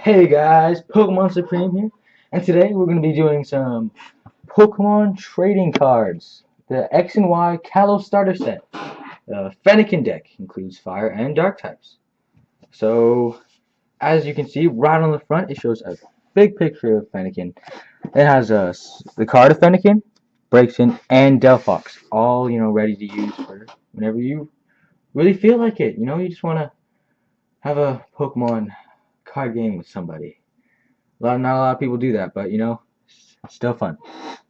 Hey guys, Pokemon Supreme here, and today we're going to be doing some Pokemon trading cards. The X and Y Kalos starter set. The Fennekin deck includes fire and dark types. So, as you can see, right on the front, it shows a big picture of Fennekin. It has the card of Fennekin, Breakin, and Delphox, all ready to use for whenever you really feel like it. You just want to have a Pokemon card game with somebody. Not a lot of people do that, but it's still fun.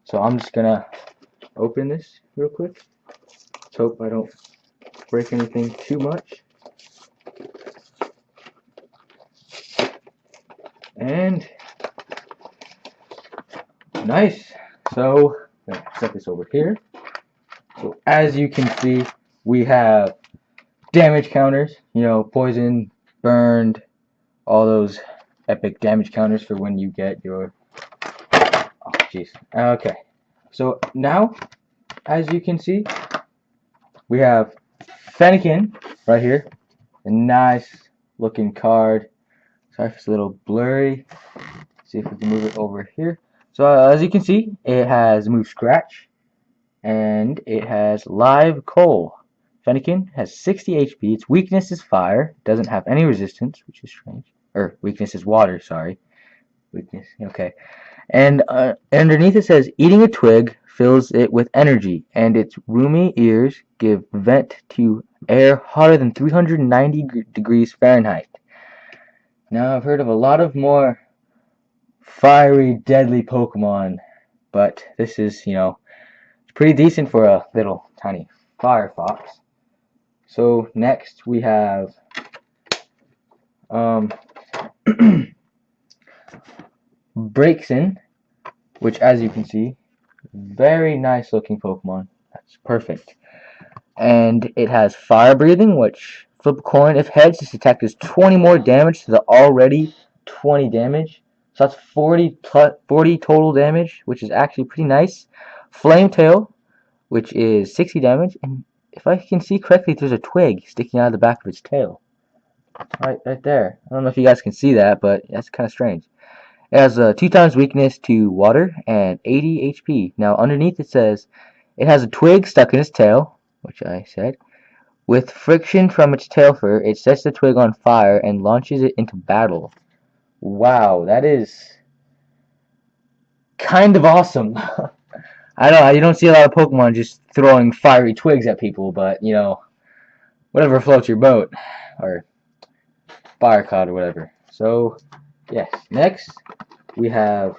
So I'm just gonna open this real quick. Let's hope I don't break anything too much. And nice. So I'm gonna set this over here. So as you can see, we have damage counters. Poison, burned, all those epic damage counters for when you get your. Oh, jeez. Okay. So now, as you can see, we have Fennekin right here. A nice looking card. Sorry if it's a little blurry. See if we can move it over here. So as you can see, it has Move Scratch and it has Live Coal. Fennekin has 60 HP. Its weakness is fire. Doesn't have any resistance, which is strange. Or weakness is water, sorry. Weakness, okay. And underneath it says, eating a twig fills it with energy, and its roomy ears give vent to air hotter than 390 degrees Fahrenheit. Now, I've heard of a lot of more fiery, deadly Pokemon, but this is, it's pretty decent for a little tiny fire fox. So, next we have Breakin, which, as you can see, very nice looking Pokemon. That's perfect. And it has fire breathing, which flip a coin. If heads, this attack does 20 more damage to the already 20 damage. So that's 40 total damage, which is actually pretty nice. Flame Tail, which is 60 damage. And if I can see correctly, there's a twig sticking out of the back of its tail. Right there. I don't know if you guys can see that, but that's kind of strange. It has 2 times weakness to water and 80 HP. Now underneath it says it has a twig stuck in its tail, which I said. With friction from its tail fur, it sets the twig on fire and launches it into battle. Wow, that is kind of awesome. I don't know, you don't see a lot of Pokemon just throwing fiery twigs at people, but whatever floats your boat, or fire cloud or whatever. So yes, next we have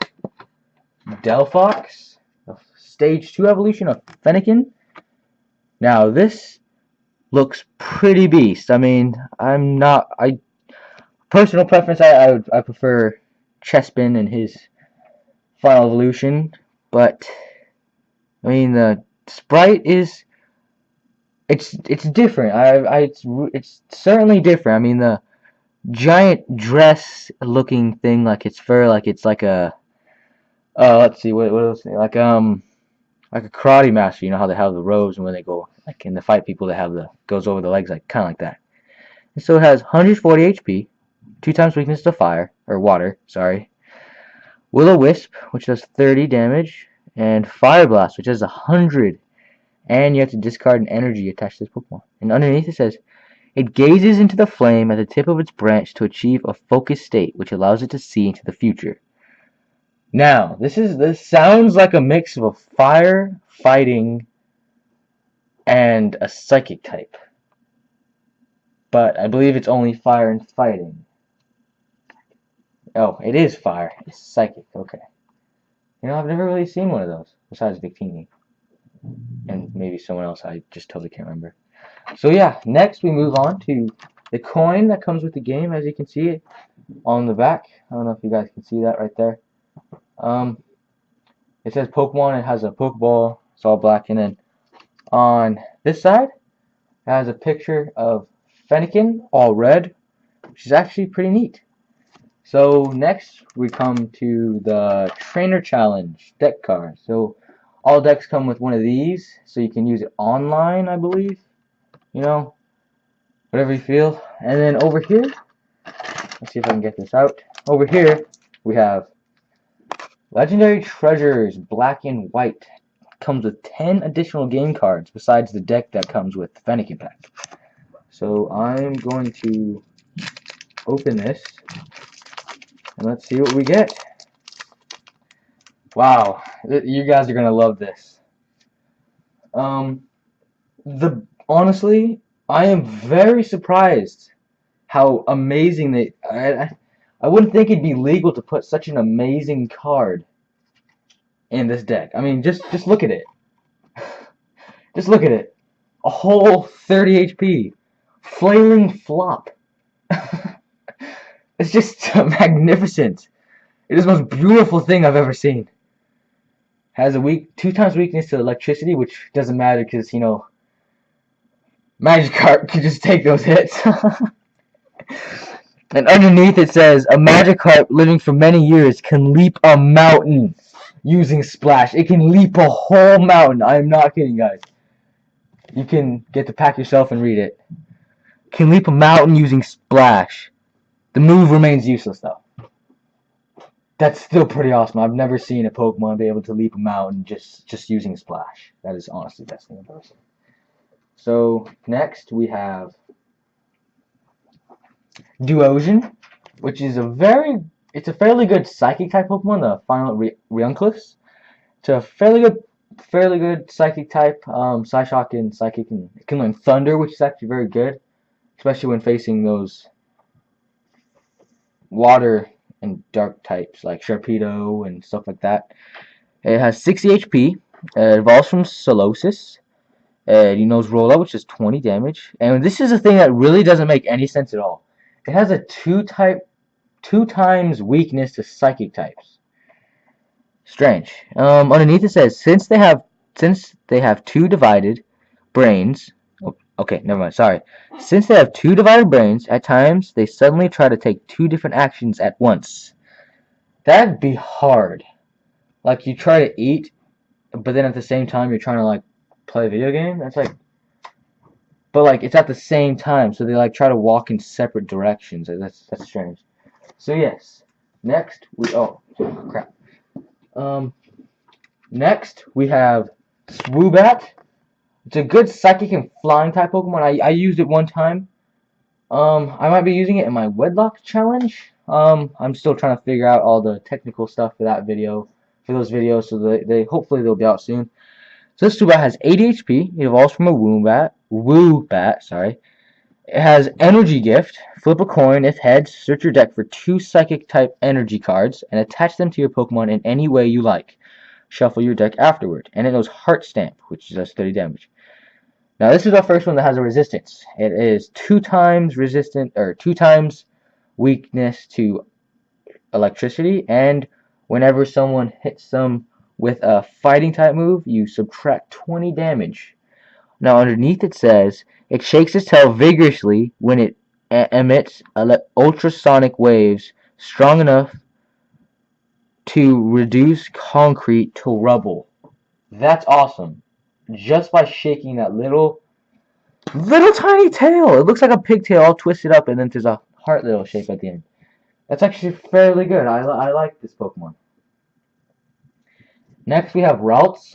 Delphox, a stage 2 evolution of Fennekin. Now this looks pretty beast. I mean, personal preference, I prefer Chespin and his final evolution, but I mean the sprite is it's different. It's certainly different. I mean the giant dress looking thing, like its fur, like it's like a let's see, what else, like a karate master. You know how they have the robes, and when they go like in the fight people, they have the goes over the legs, like kind of like that. And so it has 140 HP, 2 times weakness to fire or water, sorry. Will-O-Wisp, which does 30 damage, and Fire Blast, which does 100, and you have to discard an energy attached to this Pokemon. And underneath it says, it gazes into the flame at the tip of its branch to achieve a focused state, which allows it to see into the future. Now, this sounds like a mix of a fire fighting and a psychic type. But I believe it's only fire and fighting. Oh, it is fire. It's psychic. Okay. I've never really seen one of those besides Victini. And maybe someone else I just totally can't remember. So yeah, next we move on to the coin that comes with the game, as you can see it on the back. I don't know if you guys can see that right there. It says Pokemon. It has a Pokeball. It's all black, and then on this side it has a picture of Fennekin, all red, which is actually pretty neat. So next we come to the Trainer Challenge deck card. So all decks come with one of these, so you can use it online, I believe. Whatever you feel. And then over here Let's see if I can get this out. Over here, we have Legendary Treasures, Black and White. Comes with 10 additional game cards besides the deck that comes with the Fennekin pack. So I'm going to open this and let's see what we get. Wow, you guys are gonna love this. Honestly, I am very surprised how amazing they. I wouldn't think it'd be legal to put such an amazing card in this deck. I mean, just look at it. Just look at it. A whole 30 HP. Flailing Flop. It's just magnificent. It is the most beautiful thing I've ever seen. Has a 2x weakness to electricity, which doesn't matter because, you know, Magikarp can just take those hits. And underneath it says, a Magikarp living for many years can leap a mountain using Splash. It can leap a whole mountain. I am not kidding, guys. You can get the pack yourself and read it. Can leap a mountain using Splash. The move remains useless, though. That's still pretty awesome. I've never seen a Pokemon be able to leap a mountain just using Splash. That is honestly the best thing I've ever seen. So, next we have Duosian, which is it's a fairly good Psychic type Pokemon, the final Reuniclus. It's a fairly good Psychic type, Psyshock and Psychic, and it can learn Thunder, which is actually very good, especially when facing those water and dark types like Sharpedo and stuff like that. It has 60 HP. It evolves from Solosis. He knows Roll Out, which is 20 damage. And this is a thing that really doesn't make any sense at all. It has a 2 times weakness to Psychic types. Strange. Underneath it says, since they have 2 divided brains. Okay, never mind. Sorry. Since they have 2 divided brains, at times they suddenly try to take 2 different actions at once. That'd be hard. Like, you try to eat, but then at the same time you're trying to, like, play a video game? That's like... But, like, it's at the same time, so they, like, try to walk in separate directions. That's strange. So, yes. Next, oh, crap. Next, we have Swoobat. It's a good Psychic and Flying type Pokemon. I used it one time. I might be using it in my Wedlock challenge. I'm still trying to figure out all the technical stuff for that video, for those videos, so they hopefully they'll be out soon. So this Swoobat has 80 HP. It evolves from a Woobat, sorry. It has Energy Gift. Flip a coin. If heads, search your deck for 2 Psychic type energy cards and attach them to your Pokemon in any way you like. Shuffle your deck afterward. And it knows Heart Stamp, which does 30 damage. Now this is our first one that has a resistance. It is 2 times resistant, or 2 times weakness to electricity, and whenever someone hits them with a fighting type move, you subtract 20 damage. Now underneath it says, it shakes its tail vigorously when it emits ultrasonic waves strong enough to reduce concrete to rubble. That's awesome. Just by shaking that little tiny tail. It looks like a pigtail all twisted up, and then there's a heart little shape at the end. That's actually fairly good. I like this Pokemon. Next we have Ralts.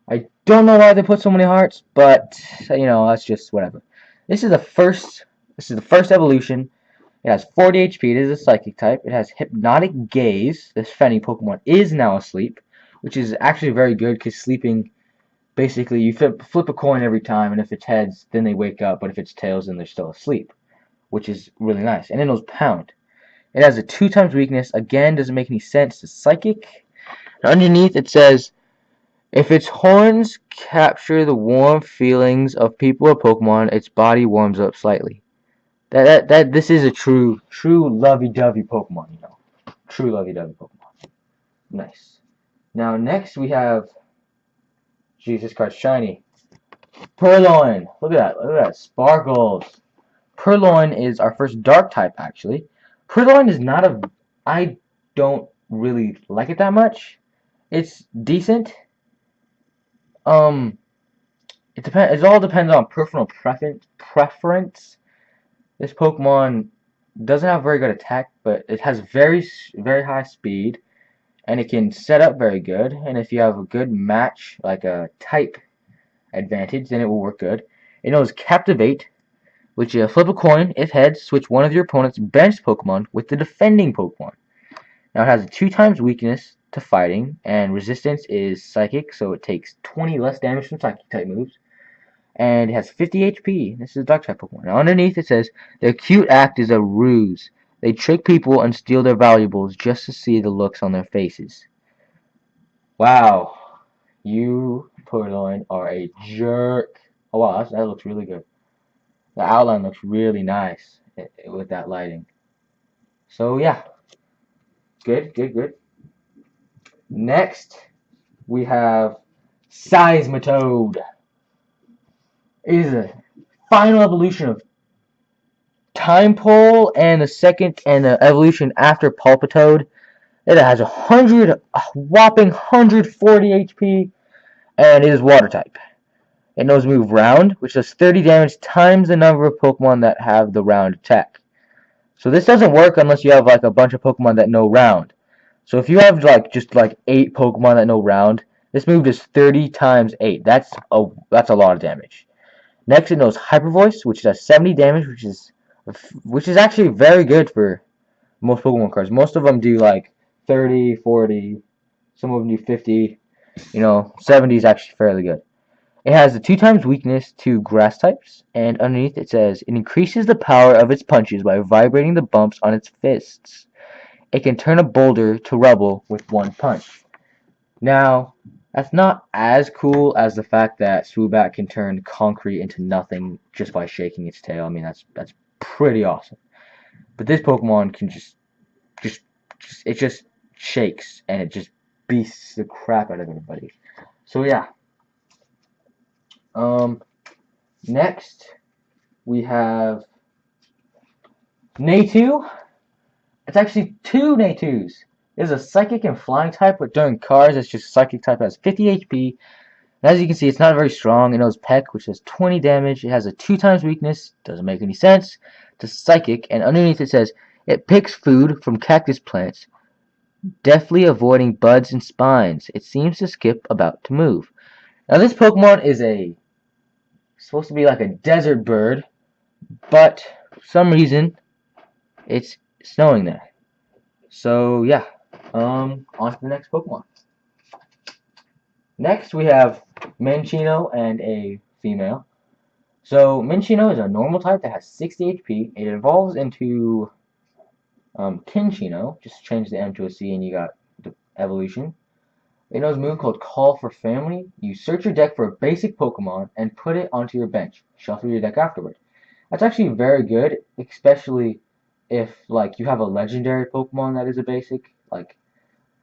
I don't know why they put so many hearts, but you know, that's just whatever. This is the first evolution. It has 40 HP. It is a Psychic type. It has Hypnotic Gaze. This Fenny Pokemon is now asleep, which is actually very good because sleeping, basically, you flip a coin every time, and if it's heads, then they wake up, but if it's tails, then they're still asleep, which is really nice. And it knows Pound. It has a 2 times weakness. Again, doesn't make any sense to Psychic. And underneath it says, if its horns capture the warm feelings of people or Pokemon, its body warms up slightly. This is a true lovey-dovey Pokemon, you know. True lovey-dovey Pokemon. Nice. Now next we have, jeez, this card's shiny. Purloined. Look at that. Sparkles. Purloined is our first dark type, actually. Purloined is not a... I don't really like it that much. It's decent. It all depends on personal preference. This Pokemon doesn't have very good attack, but it has very high speed, and it can set up very good. And if you have a good match, like a type advantage, then it will work good. It knows Captivate, which you flip a coin. If heads, switch one of your opponent's benched Pokemon with the defending Pokemon. Now it has a 2 times weakness to fighting, and resistance is psychic, so it takes 20 less damage from psychic type moves. And it has 50 HP. This is a dark type Pokemon. Now underneath it says, their cute act is a ruse. They trick people and steal their valuables just to see the looks on their faces. Wow. You, Purloined, are a jerk. Oh wow, that looks really good. The outline looks really nice with that lighting. So yeah, good. Next, we have Seismitoad. It is a final evolution of Time Pole and the second and the evolution after Palpitoad. It has a whopping 140 HP, and it is Water type. It knows move Round, which does 30 damage times the number of Pokemon that have the Round attack. So this doesn't work unless you have like a bunch of Pokemon that know Round. So if you have like just like 8 Pokemon that know Round, this move does 30 times 8. That's a lot of damage. Next, it knows Hyper Voice, which does 70 damage, which is actually very good for most Pokemon cards. Most of them do like 30, 40, some of them do 50. 70 is actually fairly good. It has a 2 times weakness to grass types, and underneath it says, it increases the power of its punches by vibrating the bumps on its fists. It can turn a boulder to rubble with one punch. Now, that's not as cool as the fact that Swoobat can turn concrete into nothing just by shaking its tail. I mean, that's pretty awesome. But this Pokemon can it just shakes, and it just beasts the crap out of everybody. So yeah. Next we have Natu. It's actually 2 Natus. There's a Psychic and Flying type, but during cars, it's just Psychic type, has 50 HP. And as you can see, it's not very strong. It knows Peck, which does 20 damage. It has a 2 times weakness, doesn't make any sense, to Psychic, and underneath it says, it picks food from cactus plants, deftly avoiding buds and spines. It seems to skip about to move. Now this Pokemon is supposed to be like a desert bird, but for some reason it's snowing there. So yeah, on to the next Pokemon. Next we have Minccino and a female. So Minccino is a normal type that has 60 HP. It evolves into Kinchino. Just change the M to a C and you got the evolution. It knows a move called Call for Family. You search your deck for a basic Pokemon and put it onto your bench. Shuffle your deck afterward. That's actually very good, especially if like you have a legendary Pokemon that is a basic, like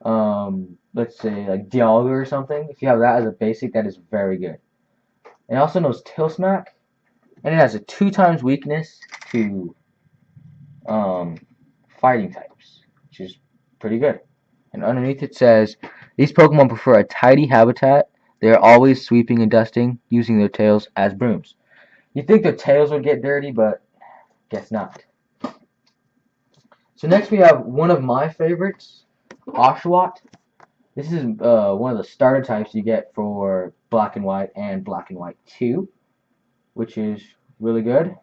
let's say like Dialga or something. If you have that as a basic, that is very good. It also knows Tail Smack, and it has a 2 times weakness to fighting types, which is pretty good. And underneath it says, these Pokemon prefer a tidy habitat. They are always sweeping and dusting, using their tails as brooms. You'd think their tails would get dirty, but guess not. So next we have one of my favorites, Oxwalk. This is one of the starter types you get for Black and White and Black and White 2, which is really good.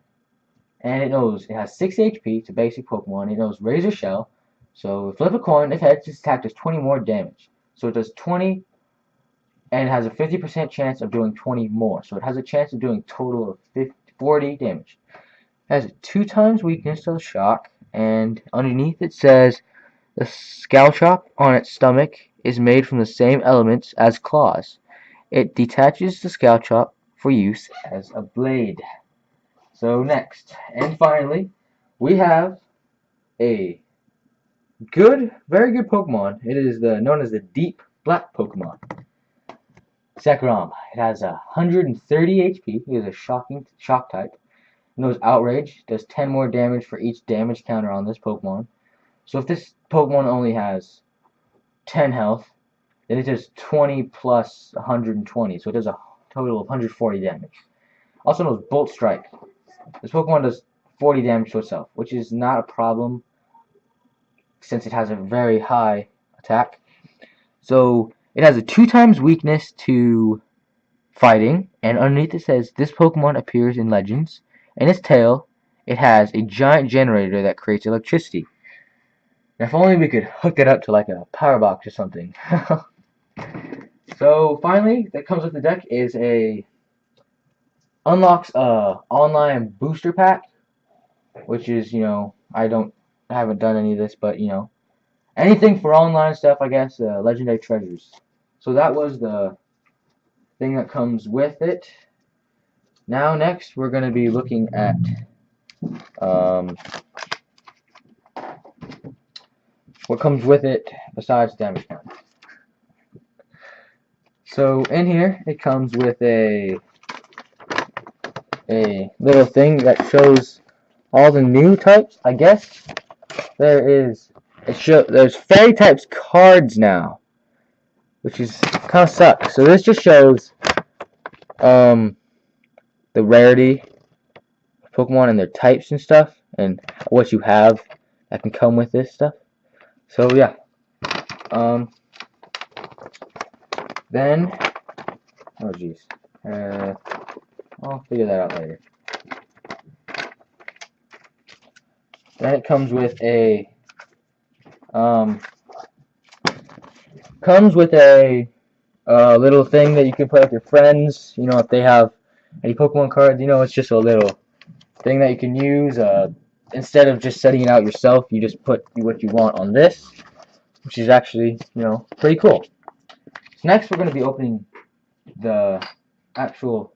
And it has 6 HP. It's a basic Pokemon. It knows Razor Shell. So flip a coin. If heads, this attack does 20 more damage. So it does 20, and it has a 50% chance of doing 20 more. So it has a chance of doing a total of 40 damage. It has a 2 times weakness to the shock, and underneath it says the Scalchop on its stomach is made from the same elements as claws. It detaches the Scalchop for use as a blade. So next, and finally, we have a very good Pokemon. It is known as the Deep Black Pokemon, Zekrom. It has 130 HP. It is a shock type. It knows Outrage. Does 10 more damage for each damage counter on this Pokemon. So if this Pokemon only has 10 health, then it does 20 plus 120. So it does a total of 140 damage. Also knows Bolt Strike. This Pokemon does 40 damage to itself, which is not a problem since it has a very high attack. So it has a 2 times weakness to fighting, and underneath it says this Pokemon appears in Legends. In its tail, it has a giant generator that creates electricity. Now, if only we could hook it up to like a power box or something. So finally, that comes with the deck is a unlocks online booster pack, which is, I haven't done any of this, but anything for online stuff, I guess. Legendary treasures. So that was the thing that comes with it. Now next we're going to be looking at what comes with it besides damage count. So in here it comes with a little thing that shows all the new types. I guess there's fairy types cards now, which is kind of sucks. So this just shows the rarity of Pokemon and their types and stuff, and what you have that can come with this stuff. So yeah. Then, oh jeez, I'll figure that out later. Then it comes with a little thing that you can play with your friends. If they have any Pokemon cards, it's just a little thing that you can use. Instead of just setting it out yourself, you just put what you want on this, which is actually, pretty cool. So next, we're going to be opening the actual.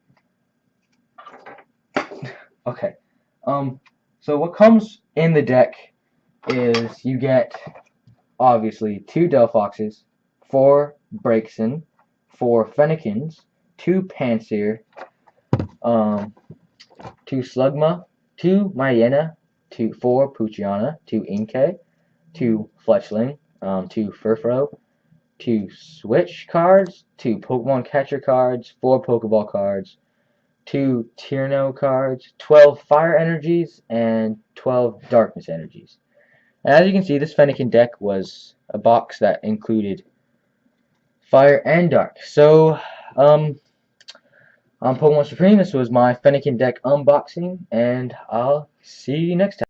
Okay. So what comes in the deck is you get obviously 2 Delphoxes, 4 Breakin, 4 Fennekins, 2 Pansear, 2 Slugma, 2 Minccino, 4 Poochyena, 2 Inkay, 2 Fletchling, 2 Furfrou, 2 Switch cards, 2 Pokemon Catcher cards, 4 Pokeball cards, 2 Tierno cards, 12 Fire Energies, and 12 Darkness Energies. And as you can see, this Fennekin deck was a box that included Fire and Dark. So, on Pokemon Supreme, this was my Fennekin deck unboxing, and I'll see you next time.